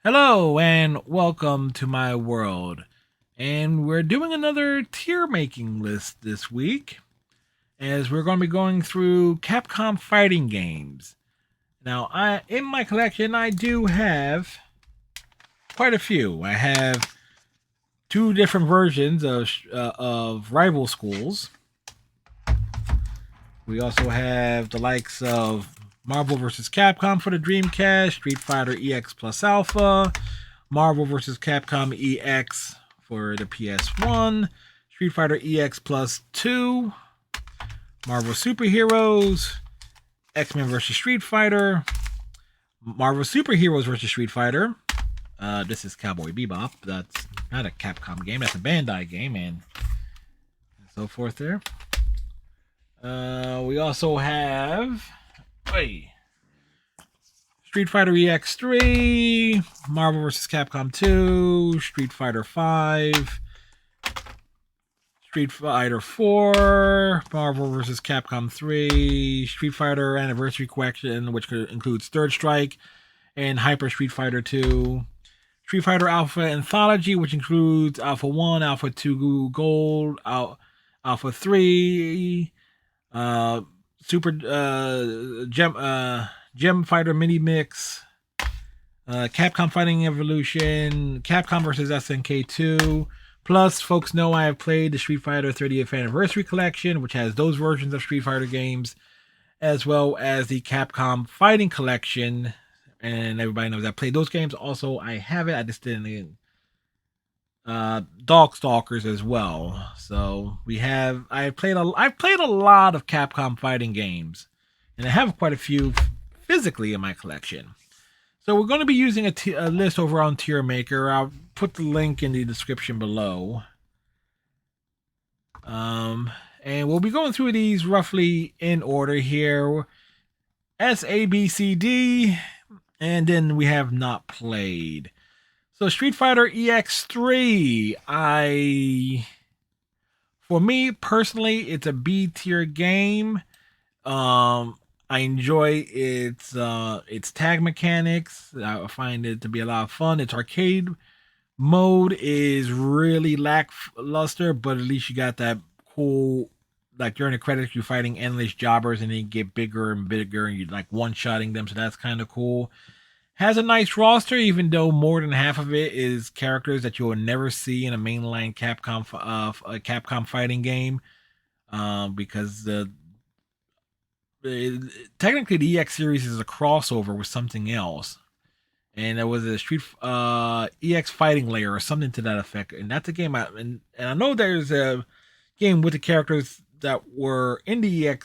Hello and welcome to my world. And we're doing another tier making list this week as we're going to be going through Capcom Fighting Games. Now, in my collection I do have quite a few. I have two different versions of Rival Schools. We also have the likes of Marvel vs. Capcom for the Dreamcast, Street Fighter EX Plus Alpha, Marvel vs. Capcom EX for the PS1, Street Fighter EX Plus 2, Marvel Superheroes, X-Men vs. Street Fighter, Marvel Superheroes vs. Street Fighter. This is Cowboy Bebop. That's not a Capcom game. That's a Bandai game, and so forth there. We also have Street Fighter EX3, Marvel vs. Capcom 2, Street Fighter 5, Street Fighter 4, Marvel vs. Capcom 3, Street Fighter Anniversary Collection, which includes Third Strike and Hyper Street Fighter 2, Street Fighter Alpha Anthology, which includes Alpha 1, Alpha 2 Gold, Alpha 3, Super Gem Fighter Mini Mix, Capcom Fighting Evolution, Capcom vs. SNK 2. Plus, folks know I have played the Street Fighter 30th Anniversary Collection, which has those versions of Street Fighter games, as well as the Capcom Fighting Collection. And everybody knows I played those games. Also, I have it. I just didn't. Darkstalkers as well. So I've played a lot of Capcom fighting games, and I have quite a few physically in my collection. So we're going to be using a list over on Tier Maker. I'll put the link in the description below. And we'll be going through these roughly in order here. S, A, B, C, D, and then we have not played. So Street Fighter EX3, for me personally, it's a B tier game. I enjoy its tag mechanics. I find it to be a lot of fun. Its arcade mode is really lackluster, but at least you got that cool, like during the credits you're fighting endless jobbers and they get bigger and bigger and you're like one-shotting them, so that's kind of cool. Has a nice roster, even though more than half of it is characters that you will never see in a mainline Capcom fighting game, because technically the EX series is a crossover with something else, and there was a Street EX Fighting Layer or something to that effect, and that's a game. And I know there's a game with the characters that were in the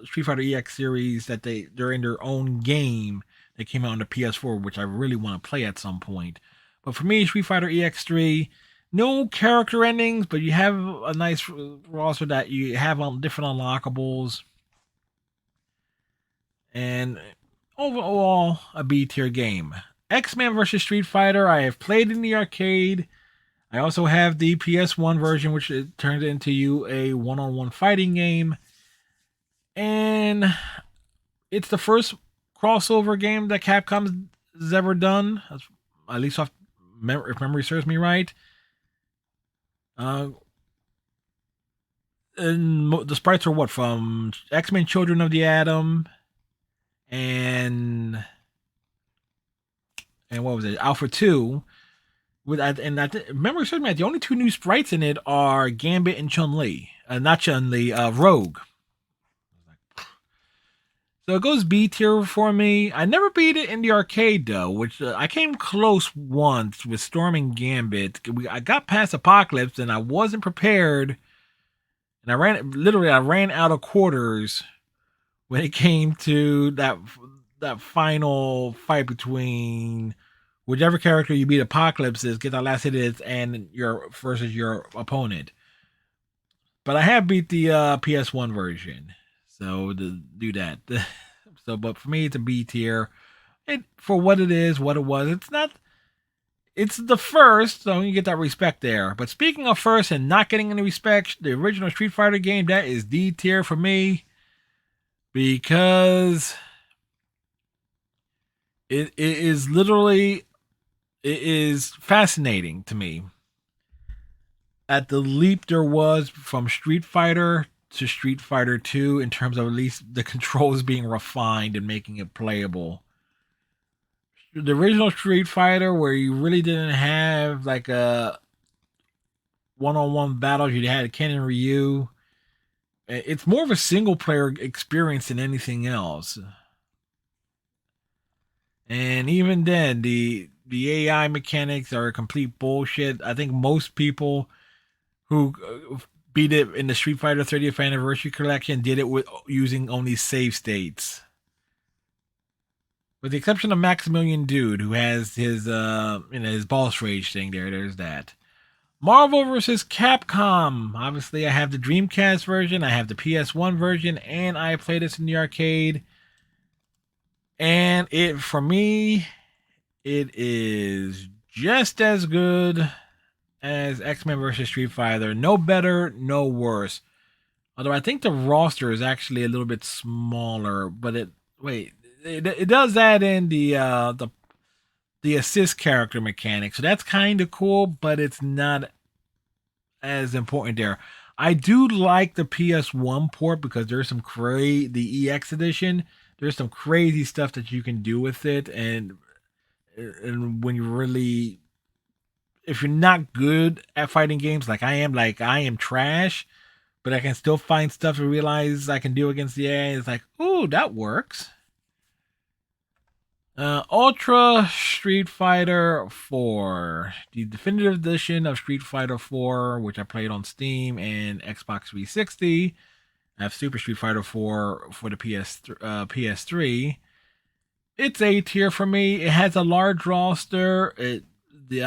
Street Fighter EX series that they're in their own game. It came out on the PS4, which I really want to play at some point. But for me, Street Fighter EX3, no character endings, but you have a nice roster that you have on different unlockables. And overall, a B tier game. X-Men vs. Street Fighter, I have played in the arcade. I also have the PS1 version, which it turns into a one-on-one fighting game. And it's the first crossover game that Capcom has ever done, at least if memory serves me right. And the sprites are what, from X-Men Children of the Atom and what was it, Alpha 2. Memory serves me right, the only two new sprites in it are Gambit and Chun-Li. Not Chun-Li, Rogue. So it goes B tier for me. I never beat it in the arcade though, which I came close once with Storm and Gambit. I got past Apocalypse and I wasn't prepared, and I ran out of quarters when it came to that final fight between whichever character you beat Apocalypse is, get that last hit is, and versus your opponent. But I have beat the PS1 version. So to do that. So, but for me, it's a B tier. For what it is, what it was. It's not. It's the first, so you get that respect there. But speaking of first and not getting any respect, the original Street Fighter game, that is D tier for me, because it is literally it is fascinating to me at the leap there was from Street Fighter to Street Fighter 2 in terms of at least the controls being refined and making it playable. The original Street Fighter, where you really didn't have like a one-on-one battles, you had Ken and Ryu. It's more of a single player experience than anything else. And even then, the AI mechanics are complete bullshit. I think most people who beat it in the Street Fighter 30th Anniversary Collection did it with using only save states. With the exception of Maximilian Dude, who has his his boss rage thing there. There's that. Marvel vs. Capcom. Obviously, I have the Dreamcast version, I have the PS1 version, and I played this in the arcade. And it, for me, it is just as good as X-Men vs. Street Fighter. No better, no worse. Although I think the roster is actually a little bit smaller, but it does add in the assist character mechanic, so that's kind of cool, but it's not as important there. I do like the PS1 port because there's some the EX edition. There's some crazy stuff that you can do with it, and when you really, if you're not good at fighting games like I am trash, but I can still find stuff to realize I can do against the AI. It's like, ooh, that works. Ultra Street Fighter 4, the definitive edition of Street Fighter 4, which I played on Steam and Xbox 360. I have Super Street Fighter 4 for the PS3. It's A tier for me. It has a large roster. I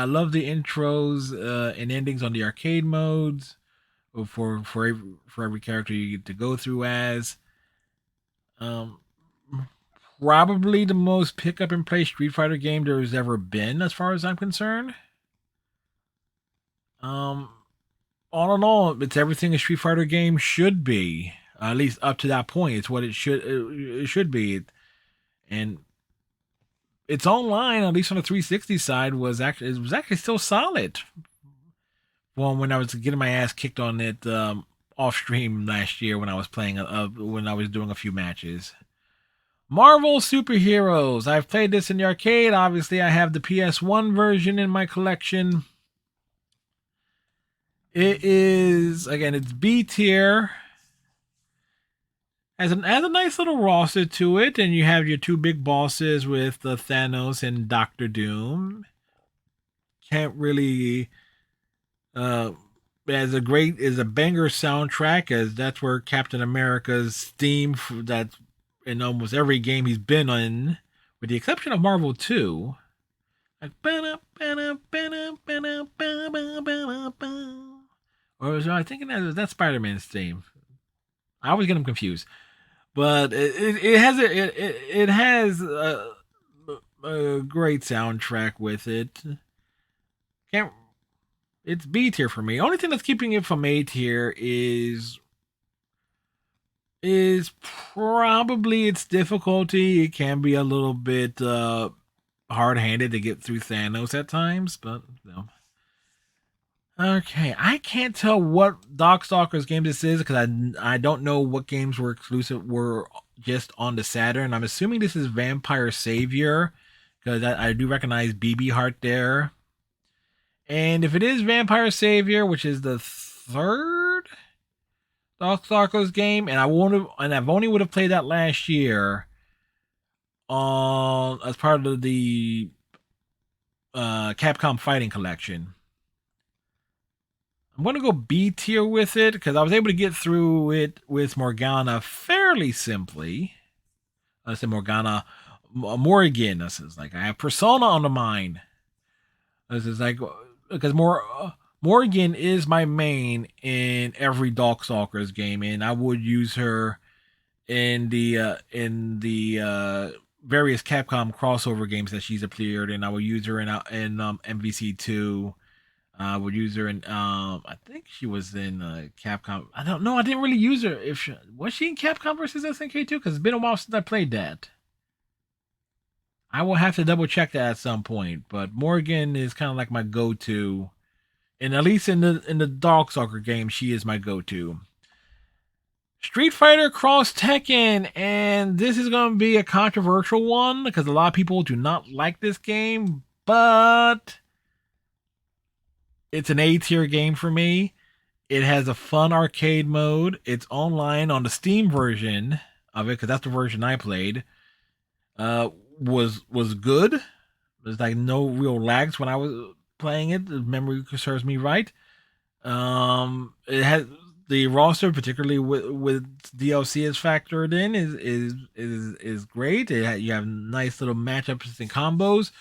love the intros and endings on the arcade modes for every character you get to go through as. Um, Probably the most pick up and play Street Fighter game there's ever been, as far as I'm concerned. Um, all in all, it's everything a Street Fighter game should be. At least up to that point, it's what it should be. And it's online, at least on the 360 side, it was actually still solid. Well, when I was getting my ass kicked on it off stream last year when I was playing when I was doing a few matches. Marvel Superheroes. I've played this in the arcade. Obviously, I have the PS1 version in my collection. It is, again, it's B tier. Has a nice little roster to it, and you have your two big bosses with Thanos and Doctor Doom. Can't really as a banger soundtrack, as that's where Captain America's theme that's in almost every game he's been in, with the exception of Marvel 2. Like, or was I thinking that's Spider-Man's theme? I always get them confused, but it has a great soundtrack with it. Can't It's B tier for me. Only thing that's keeping it from A tier is probably its difficulty. It can be a little bit hard-handed to get through Thanos at times, but no. Okay, I can't tell what Darkstalkers game this is because I don't know what games were just on the Saturn. I'm assuming this is Vampire Savior because I do recognize BB Heart there. And if it is Vampire Savior, which is the third Darkstalkers game, and I've only would have played that last year on as part of the Capcom Fighting Collection. I'm going to go B tier with it because I was able to get through it with Morgana fairly simply. I said Morgana, Morrigan. This is like I have Persona on the mind. This is like because Morrigan is my main in every Darkstalkers game, and I would use her in the various Capcom crossover games that she's appeared in. I would use her in MVC2. I would use her in. I think she was in Capcom. I don't know. I didn't really use her. Was she in Capcom versus SNK 2? Because it's been a while since I played that. I will have to double check that at some point. But Morgan is kind of like my go-to, and at least in the Darkstalker game, she is my go-to. Street Fighter Cross Tekken, and this is going to be a controversial one because a lot of people do not like this game, but it's an A tier game for me. It has a fun arcade mode. It's online on the Steam version of it because that's the version I played. Uh, was good. There's like no real lags when I was playing it. The memory serves me right. It has the roster, particularly with DLC is factored in, is great. You have nice little matchups and combos.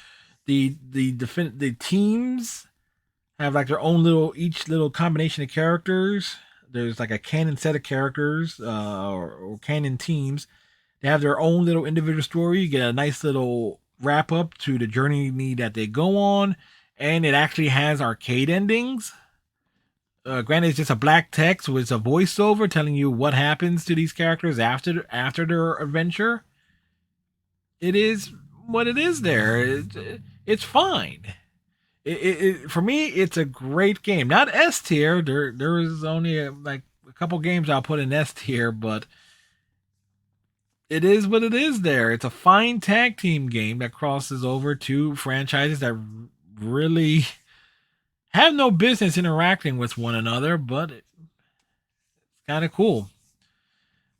The teams have like their own each little combination of characters. There's like a canon set of characters or canon teams. They have their own little individual story. You get a nice little wrap up to the journey that they go on, and it actually has arcade endings. Granted, it's just a black text with a voiceover telling you what happens to these characters after their adventure. It is what it is. It's fine. For me, it's a great game. Not S tier. There is only like a couple games I'll put in S tier, but it is what it is. It's a fine tag team game that crosses over two franchises that really have no business interacting with one another, but it's kind of cool.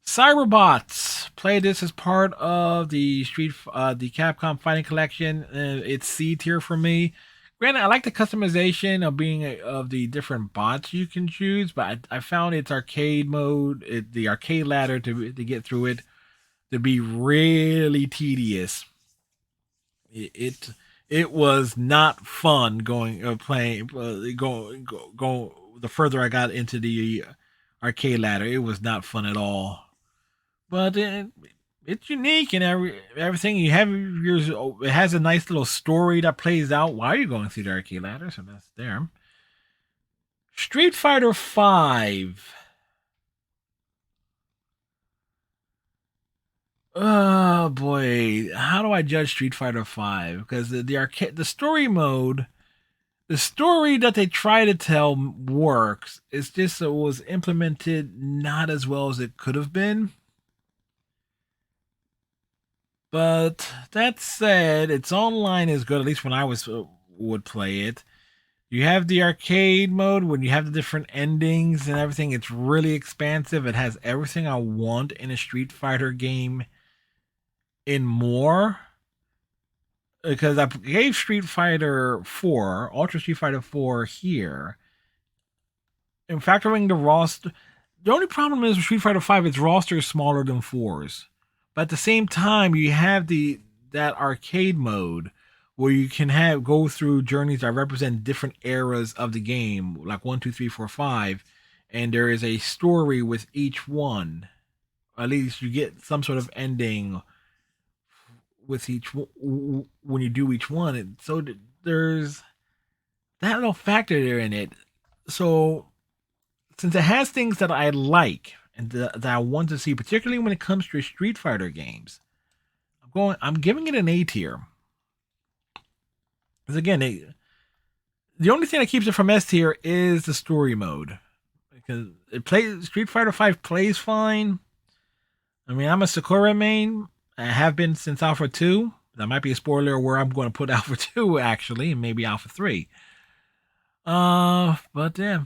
Cyberbots. Play this as part of the the Capcom Fighting Collection. It's C tier for me. Granted, I like the customization of of the different bots you can choose, but I found its arcade mode, the arcade ladder to get through it, to be really tedious. It it was not fun going playing go the further I got into the arcade ladder. It was not fun at all. But it's unique and everything. You have yours. It has a nice little story that plays out while you're going through the arcade ladder, so that's there. Street Fighter Five. Oh boy, how do I judge Street Fighter Five? Because the arcade, the story mode, the story that they try to tell works. It's just it was implemented not as well as it could have been. But that said, its online is good. At least when I was would play it. You have the arcade mode when you have the different endings and everything. It's really expansive. It has everything I want in a Street Fighter game in more. Because I gave Street Fighter 4, Ultra Street Fighter 4 here. In factoring the roster, the only problem is with Street Fighter 5, its roster is smaller than 4's. But at the same time, you have that arcade mode where you can go through journeys that represent different eras of the game, like 1, 2, 3, 4, 5, and there is a story with each one. At least you get some sort of ending with each when you do each one. And so there's that little factor there in it. So since it has things that I like and that I want to see, particularly when it comes to Street Fighter games, I'm giving it an A tier. Because again, the only thing that keeps it from S tier is the story mode. Because Street Fighter 5 plays fine. I mean, I'm a Sakura main. I have been since Alpha 2. That might be a spoiler where I'm going to put Alpha 2 actually, and maybe Alpha 3. But yeah,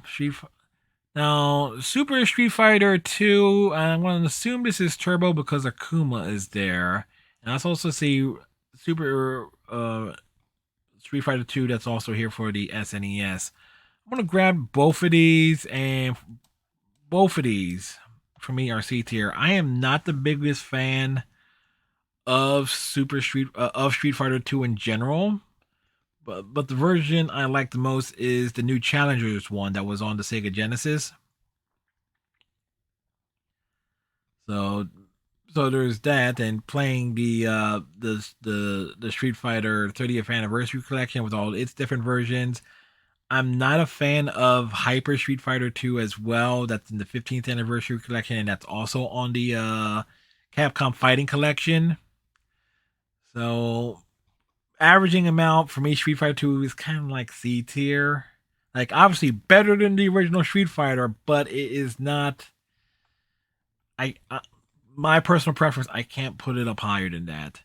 now Super Street Fighter 2, I'm going to assume this is Turbo because Akuma is there. And I also see Super Street Fighter 2 that's also here for the SNES. I'm going to grab both of these, and both of these for me are C tier. I am not the biggest fan of Street Fighter 2 in general. But the version I like the most is the new Challengers one that was on the Sega Genesis. So there's that, and playing the Street Fighter 30th Anniversary Collection with all its different versions. I'm not a fan of Hyper Street Fighter 2 as well. That's in the 15th Anniversary Collection, and that's also on the Capcom Fighting Collection. So averaging them out for me, Street Fighter 2 is kind of like C tier. Like obviously better than the original Street Fighter, but it is not. I my personal preference, I can't put it up higher than that.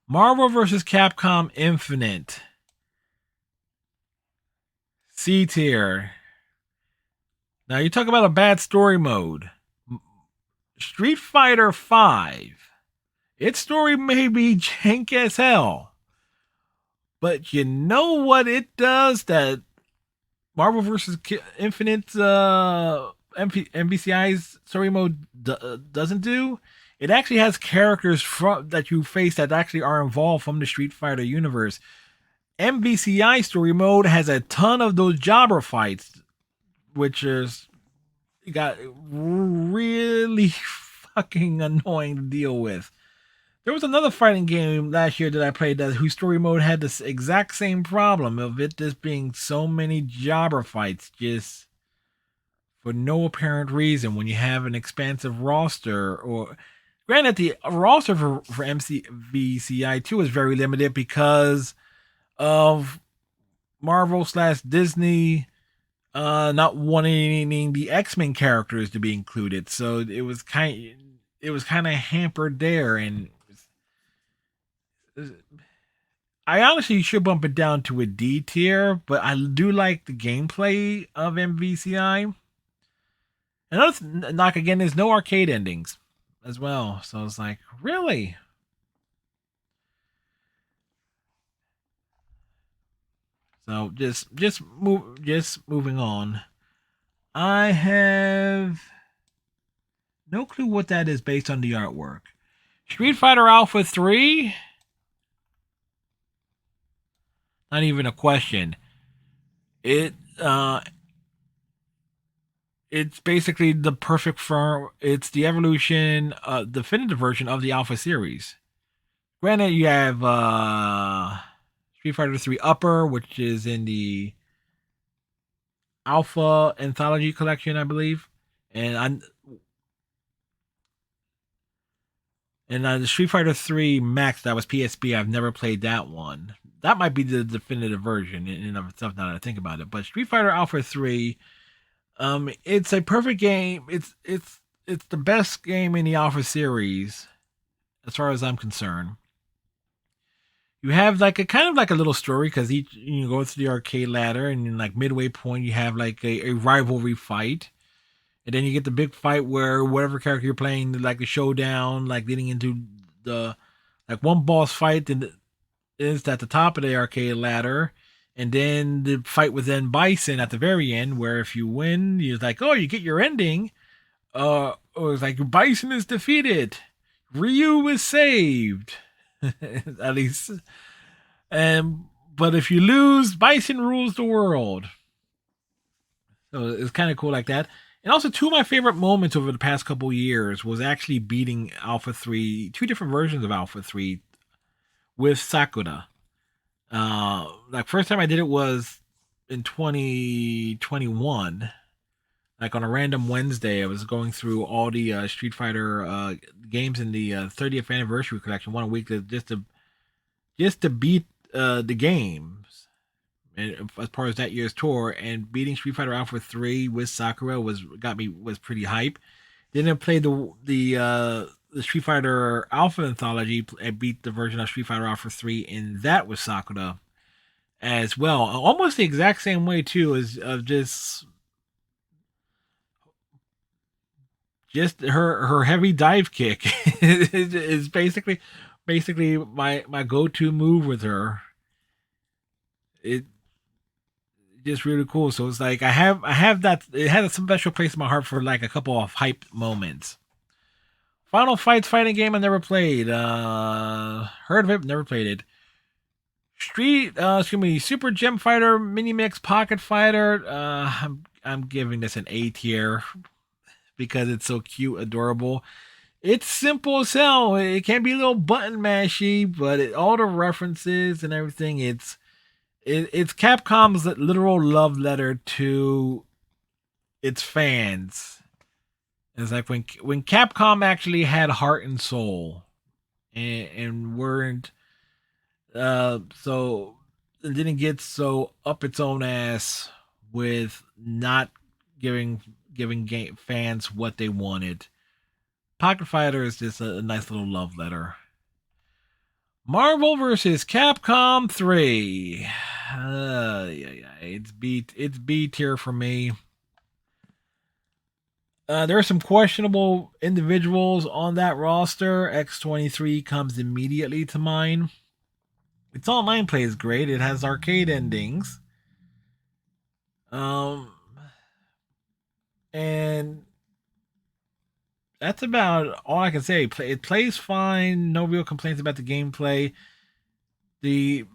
Marvel vs. Capcom Infinite, C tier. Now you talk about a bad story mode. Street Fighter 5. Its story may be jank as hell. But you know what it does that Marvel vs. Infinite MVCI's story mode doesn't do? It actually has characters that you face that actually are involved from the Street Fighter universe. MVCI story mode has a ton of those jobber fights, which is got really fucking annoying to deal with. There was another fighting game last year that I played that whose story mode had this exact same problem of it just being so many jobber fights just for no apparent reason when you have an expansive roster. Or granted, the roster for MVCI2 is very limited because of Marvel slash Disney not wanting the X-Men characters to be included. So it was kind of hampered there, and I honestly should bump it down to a D tier, but I do like the gameplay of MVCI. Another knock again is no arcade endings as well. So it's like, really? So just moving on. I have no clue what that is based on the artwork. Street Fighter Alpha 3? Not even a question. It it's basically the perfect form. It's the evolution, definitive version of the Alpha series. Granted, you have Street Fighter 3 Upper, which is in the Alpha Anthology Collection, I believe, and the Street Fighter 3 Max that was PSP. I've never played that one. That might be the definitive version in and of itself. Now that I think about it, but Street Fighter Alpha 3, it's a perfect game. It's the best game in the Alpha series, as far as I'm concerned. You have like a kind of like a little story because each you go through the arcade ladder, and in like midway point you have like a rivalry fight, and then you get the big fight where whatever character you're playing, like the showdown, like leading into the like one boss fight that is at the top of the arcade ladder, and then the fight with then Bison at the very end, where if you win, you're like, oh, you get your ending. Or it's like Bison is defeated, Ryu is saved, at least. And but if you lose, Bison rules the world. So it's kind of cool like that. And also, two of my favorite moments over the past couple years was actually beating Alpha 3, two different versions of Alpha 3 with Sakura. Like, first time I did it was in 2021. Like, on a random Wednesday, I was going through all the Street Fighter games in the 30th anniversary collection, one a week, just to beat the games. And as part of that year's tour, and beating Street Fighter Alpha 3 with Sakura was pretty hype. Then I played the Street Fighter Alpha anthology and beat the version of Street Fighter Alpha 3 in that with Sakura as well. Almost the exact same way too, as of just her heavy dive kick is basically my go-to move with her. It just really cool. So it's like I have that. It had a special place in my heart for like a couple of hype moments. Final Fights fighting game I never played. Heard of it, never played it. Super Gem Fighter Mini Mix Pocket Fighter. I'm giving this an A tier because it's so cute, adorable. It's simple as hell. It can be a little button mashy, but all the references and everything, it's Capcom's literal love letter to its fans. It's like when Capcom actually had heart and soul, and weren't So it didn't get so up its own ass with not giving fans what they wanted. Pocket Fighter is just a nice little love letter. Marvel vs. Capcom 3. Yeah, it's B tier for me. There are some questionable individuals on that roster. X-23 comes immediately to mind. Its online play is great. It has arcade endings. Um, and that's about all I can say. It plays fine. No real complaints about the gameplay. The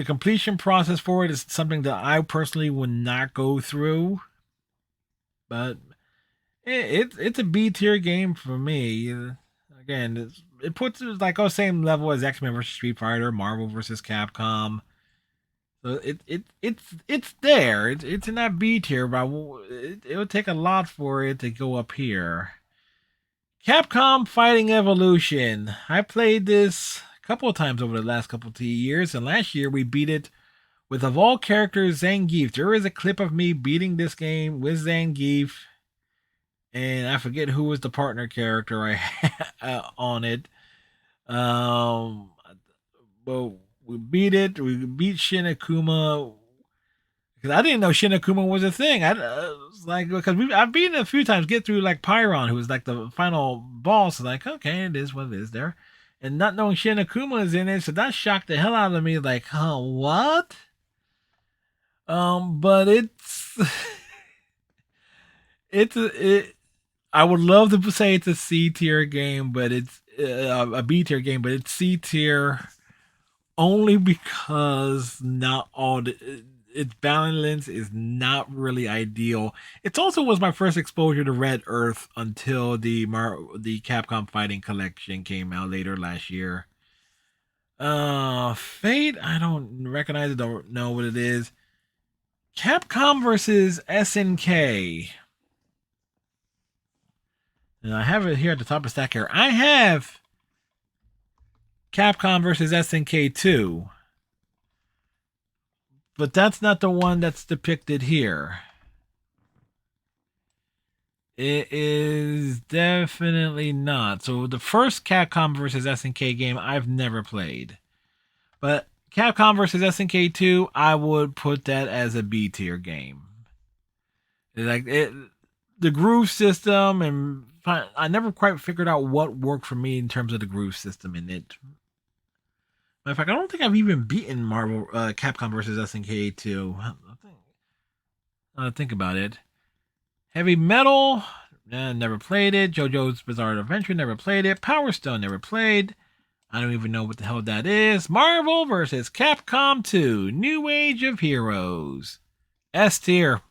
completion process for it is something that I personally would not go through. But it's a B tier game for me. Again, it puts it like on the same level as X-Men versus Street Fighter, Marvel versus Capcom. So it's there. It's in that B tier, but it would take a lot for it to go up here. Capcom Fighting Evolution. I played this a couple of times over the last couple of years, and last year we beat it with, of all characters, Zangief. There is a clip of me beating this game with Zangief, and I forget who was the partner character I had on it. But we beat it. We beat Shin Akuma because I didn't know Shin Akuma was a thing. I was like, because I've beaten it a few times, get through like Pyron, who was like the final boss. Like, okay, it is what it is there. And not knowing Shin Akuma is in it, so that shocked the hell out of me. Like, huh, what? But it's it. I would love to say it's a C tier game, but it's a B tier game, but it's C tier only because not all its balance is not really ideal. It also was my first exposure to Red Earth until the Capcom Fighting Collection came out later last year. Fate, I don't recognize it, don't know what it is. Capcom versus SNK. And I have it here at the top of the stack here. I have Capcom versus SNK 2. But that's not the one that's depicted here. It is definitely not. So the first Capcom versus SNK game I've never played. But Capcom versus SNK 2, I would put that as a B tier game. Like the groove system, and I never quite figured out what worked for me in terms of the groove system in it. Matter of fact, I don't think I've even beaten Capcom versus SNK 2. I think about it. Heavy Metal, never played it. JoJo's Bizarre Adventure, never played it. Power Stone, never played. I don't even know what the hell that is. Marvel versus Capcom 2, New Age of Heroes. S tier.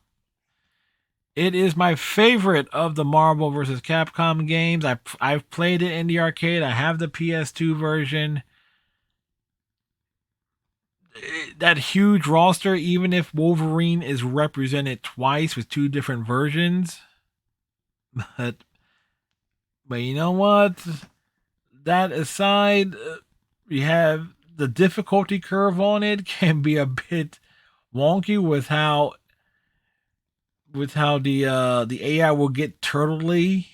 It is my favorite of the Marvel vs. Capcom games. I've played it in the arcade. I have the PS2 version. That huge roster, even if Wolverine is represented twice with two different versions. But you know what? That aside, we have the difficulty curve on it can be a bit wonky with how the AI will get turtly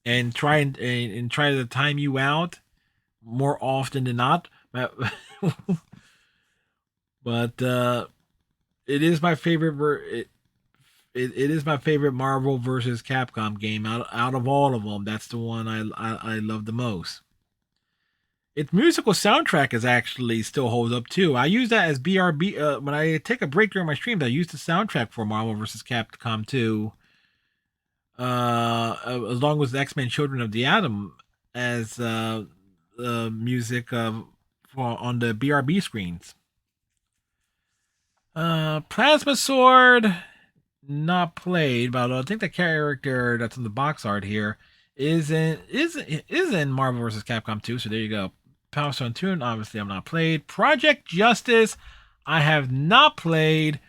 and try to time you out more often than not. But it is my favorite. It is my favorite Marvel versus Capcom game out of all of them. That's the one I love the most. Its musical soundtrack is actually still holds up too. I use that as BRB when I take a break during my streams. I use the soundtrack for Marvel vs. Capcom 2, along with X-Men: Children of the Atom as music on the BRB screens. Plasma Sword, not played, but I think the character that's in the box art here is in Marvel vs. Capcom 2. So there you go. Power Stone 2, obviously I'm not played. Project Justice, I have not played,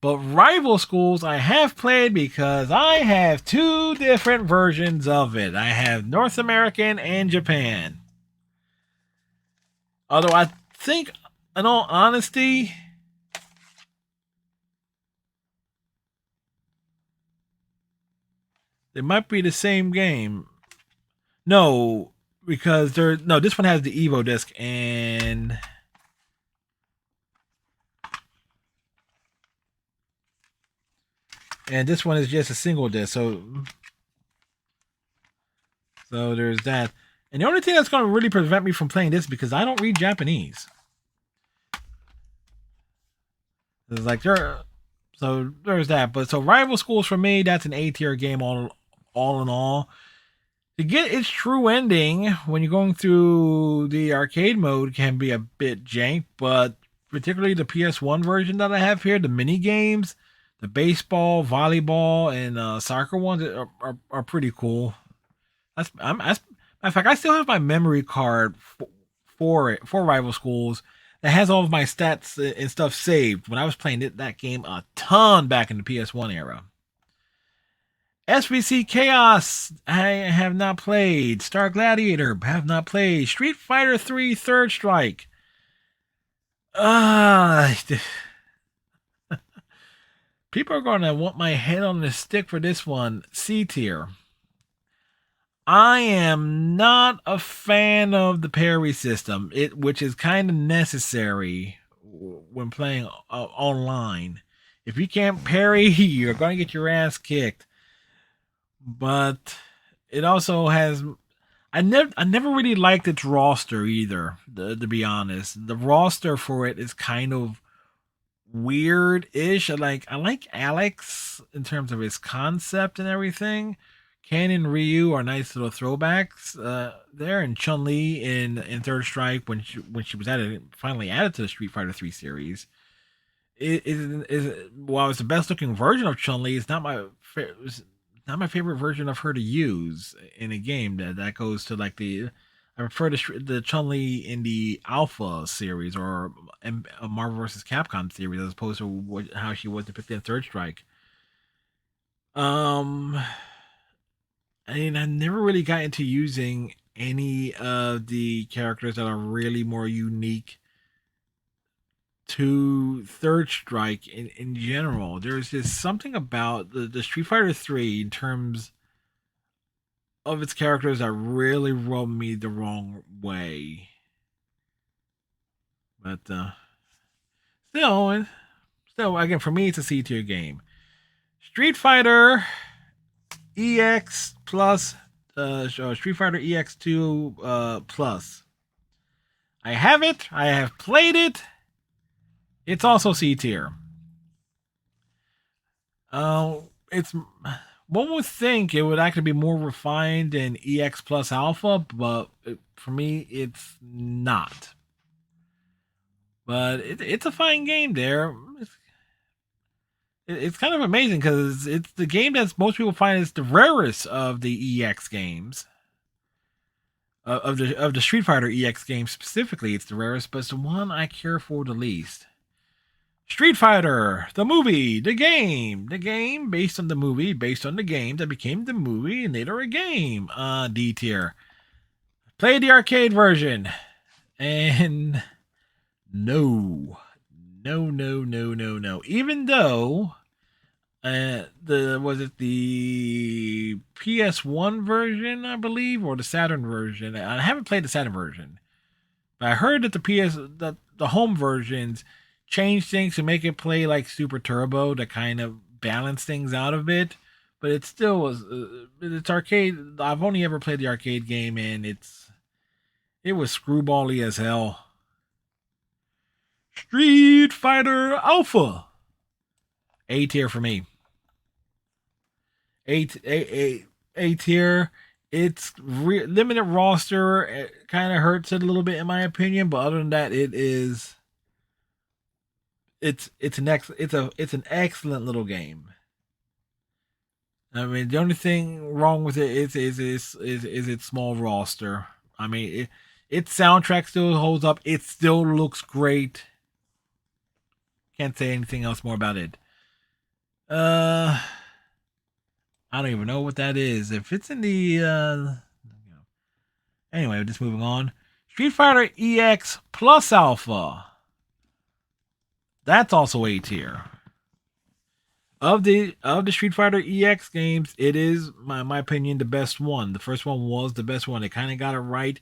but Rival Schools I have played because I have two different versions of it. I have North American and Japan. Although I think, in all honesty, they might be the same game. No, because this one has the Evo disc and this one is just a single disc. So there's that. And the only thing that's going to really prevent me from playing this is because I don't read Japanese. It's like so there's that. But so Rival Schools for me, that's an A tier game all in all. To get its true ending when you're going through the arcade mode can be a bit jank, but particularly the PS1 version that I have here, the mini games, the baseball, volleyball, and soccer ones are pretty cool. Matter of fact, I still have my memory card for Rival Schools that has all of my stats and stuff saved when I was playing that game a ton back in the PS1 era. SVC Chaos, I have not played. Star Gladiator, have not played. Street Fighter 3 Third Strike. People are going to want my head on the stick for this one. C tier. I am not a fan of the parry system, which is kind of necessary when playing online. If you can't parry, you're going to get your ass kicked. But it also has. I never really liked its roster either. To be honest, the roster for it is kind of weird-ish. I like Alex in terms of his concept and everything. Ken and Ryu are nice little throwbacks there, and Chun Li in Third Strike when she was finally added to the Street Fighter 3 series. While it's the best looking version of Chun Li, it's not my favorite version of her to use in a game. That goes to like I prefer the Chun Li in the Alpha series or a Marvel vs. Capcom series as opposed to how she was depicted in Third Strike. Um, I mean, I never really got into using any of the characters that are really more unique to Third Strike in general. There's just something about the Street Fighter 3 in terms of its characters that really rubbed me the wrong way. But still, again, for me, it's a C tier game. Street Fighter EX Plus, Street Fighter EX2 Plus. I have it. I have played it. It's also C tier. It's one would think it would actually be more refined than EX Plus Alpha, but for me, it's not. But it's a fine game there. It's kind of amazing because it's the game that most people find is the rarest of the EX games. Of the Street Fighter EX games specifically, it's the rarest, but it's the one I care for the least. Street Fighter, the movie, the game based on the movie, based on the game that became the movie and later a game. D tier. Play the arcade version, and no, no. Even though the PS1 version, I believe, or the Saturn version. I haven't played the Saturn version, but I heard that the home versions change things to make it play like Super Turbo to kind of balance things out a bit. But it still was it's arcade. I've only ever played the arcade game, and it was screwbally as hell. Street Fighter Alpha, A tier for me. A tier. It's limited roster. It kind of hurts it a little bit in my opinion, but other than that, it's an excellent little game. I mean, the only thing wrong with it is its small roster. I mean, its soundtrack still holds up. It still looks great. Can't say anything else more about it. Uh, I don't even know what that is. If it's in the anyway, just moving on. Street Fighter EX Plus Alpha. That's also A tier. Of the Street Fighter EX games, it is my opinion the best one. The first one was the best one. They kind of got it right.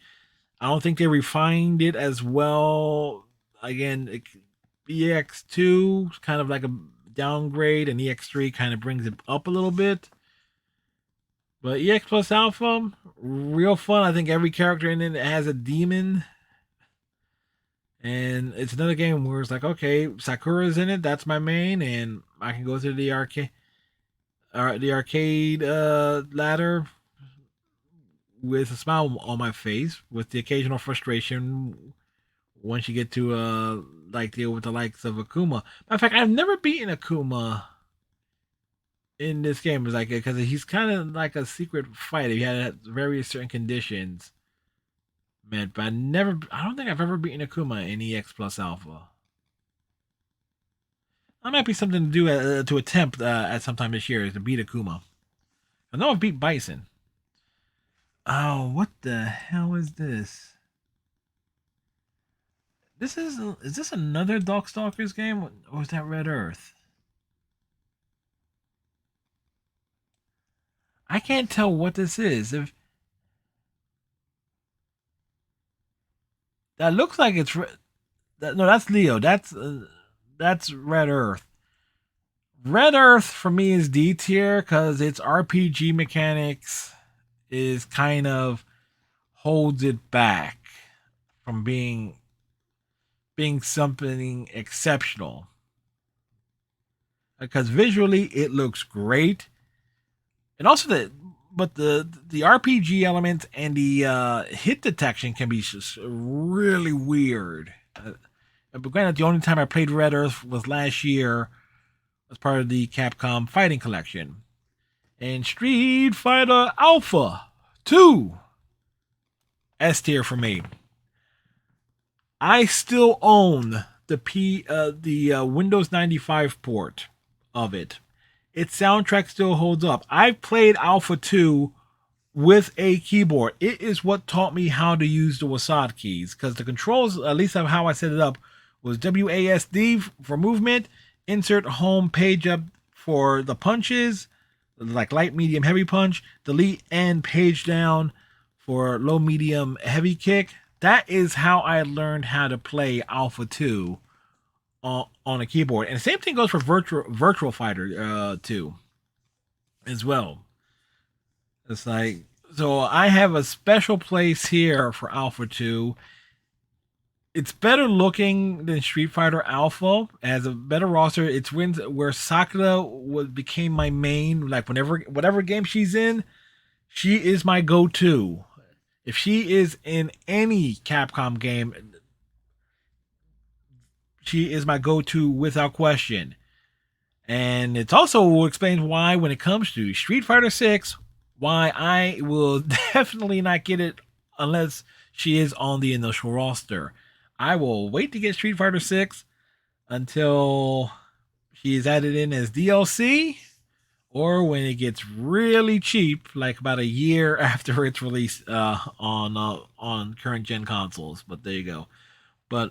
I don't think they refined it as well. Again, EX2 kind of like a downgrade, and EX3 kind of brings it up a little bit. But EX Plus Alpha, real fun. I think every character in it has a demon. And it's another game where it's like, okay, Sakura's in it. That's my main, and I can go through the arcade ladder with a smile on my face, with the occasional frustration once you get to like deal with the likes of Akuma. Matter of fact, I've never beaten Akuma in this game. It's like because he's kind of like a secret fighter. He had various certain conditions. Man, but I don't think I've ever beaten Akuma in EX Plus Alpha. That might be something to do to attempt at sometime this year is to beat Akuma. I know I've beat Bison. Oh, what the hell is this? Is this another Darkstalkers game or is that Red Earth? I can't tell what this is. If that looks like it's no, that's Leo. That's Red Earth. Red Earth for me is D tier because its RPG mechanics is kind of holds it back from being something exceptional. Because visually it looks great, and also the RPG elements and the hit detection can be just really weird. But granted, the only time I played Red Earth was last year as part of the Capcom Fighting Collection. And Street Fighter Alpha 2, S tier for me. I still own the Windows 95 port of it. Its soundtrack still holds up. I've played Alpha 2 with a keyboard. It is what taught me how to use the WASD keys because the controls, at least of how I set it up, was WASD for movement, insert home page up for the punches, like light, medium, heavy punch, delete and page down for low, medium, heavy kick. That is how I learned how to play Alpha 2 on a keyboard. And the same thing goes for Virtual Fighter 2 as well. It's like, so I have a special place here for Alpha 2. It's better looking than Street Fighter Alpha, has a better roster. It's where Sakura became my main. Like whatever game she's in, she is my go-to. If she is in any Capcom game, she is my go-to without question. And it also explains why, when it comes to Street Fighter 6, why I will definitely not get it unless she is on the initial roster. I will wait to get Street Fighter 6 until she is added in as DLC, or when it gets really cheap, like about a year after its release on current gen consoles. But there you go. But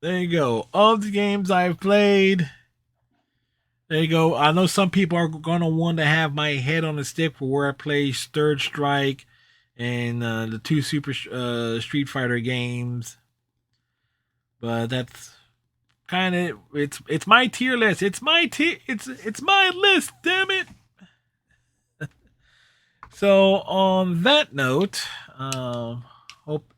there you go. Of the games I've played, there you go. I know some people are gonna want to have my head on a stick for where I play Third Strike and the two Super Street Fighter games, but that's kind of it's my tier list. It's my list. Damn it. So on that note, hope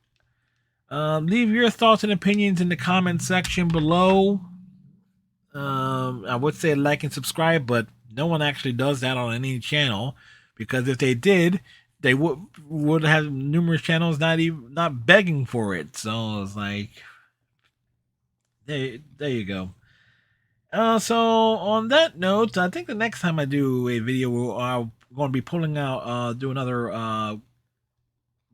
leave your thoughts and opinions in the comment section below. I would say like and subscribe, but no one actually does that on any channel, because if they did, they would have numerous channels not begging for it. So it's like, there you go. So on that note, I think the next time I do a video, I'm going to be pulling out do another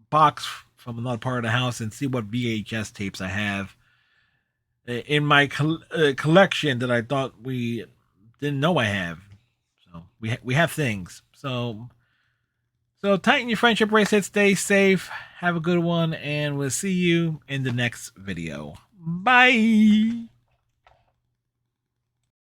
box from another part of the house and see what VHS tapes I have in my collection that I thought we didn't know I have. So we have things. So tighten your friendship bracelet. Stay safe. Have a good one, and we'll see you in the next video. Bye.